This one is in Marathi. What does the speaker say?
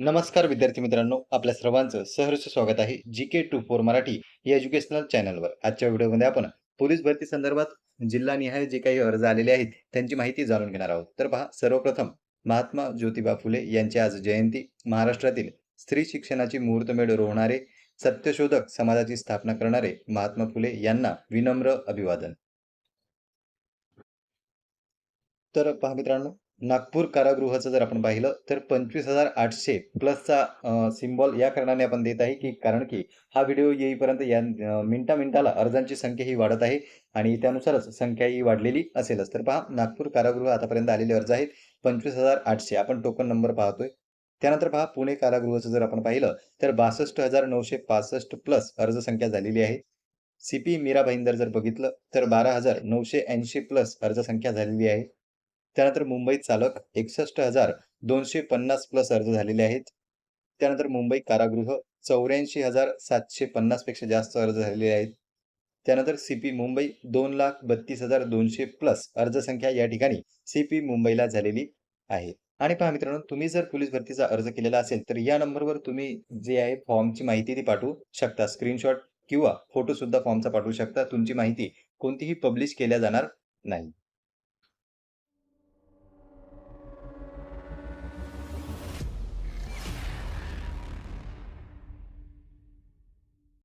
नमस्कार विद्यार्थी मित्रांनो, आपल्या सर्वांचं सहर्ष स्वागत आहे GK24 मराठी या एज्युकेशनल चॅनलवर. आजच्या व्हिडिओमध्ये आपण पोलीस भरती संदर्भात जिल्हानिहाय जे काही अर्ज आलेले आहेत त्यांची माहिती जाणून घेणार आहोत. तर पहा, सर्वप्रथम महात्मा ज्योतिबा फुले यांची आज जयंती. महाराष्ट्रातील स्त्री शिक्षणाची मुहूर्तमेढ रोवणारे, सत्यशोधक समाजाची स्थापना करणारे महात्मा फुले यांना विनम्र अभिवादन. तर पहा मित्रांनो, नागपूर कारागृहाचं जर आपण पाहिलं तर 25,800 प्लसचा सिम्बॉल या कारणाने आपण देत आहे, की कारण की हा व्हिडिओ येईपर्यंत या मिनिटा-मिनिटाला अर्जांची संख्या ही वाढत आहे आणि त्यानुसारच संख्या ही वाढलेली असेलच. तर पहा, नागपूर कारागृह आतापर्यंत आलेले अर्ज आहेत 25,800. आपण टोकन नंबर पाहतोय. त्यानंतर पहा, पुणे कारागृहाचं जर आपण पाहिलं तर 62,965 प्लस अर्जसंख्या झालेली आहे. CP मीरा भाईंदर जर बघितलं तर 12,980 प्लस अर्जसंख्या झालेली आहे. त्यानंतर मुंबई चालक 61,250 प्लस अर्ज झालेले आहेत. त्यानंतर मुंबई कारागृह 84,750 पेक्षा जास्त अर्ज झालेले आहेत. त्यानंतर CP मुंबई 2,32,200 प्लस अर्जसंख्या या ठिकाणी CP मुंबईला झालेली आहे. आणि पहा मित्रांनो, तुम्ही जर पोलीस भरतीचा अर्ज केलेला असेल तर या नंबरवर तुम्ही जे आहे फॉर्मची माहिती ती पाठवू शकता. स्क्रीनशॉट किंवा फोटोसुद्धा फॉर्मचा पाठवू शकता. तुमची माहिती कोणतीही पब्लिश केल्या जाणार नाही.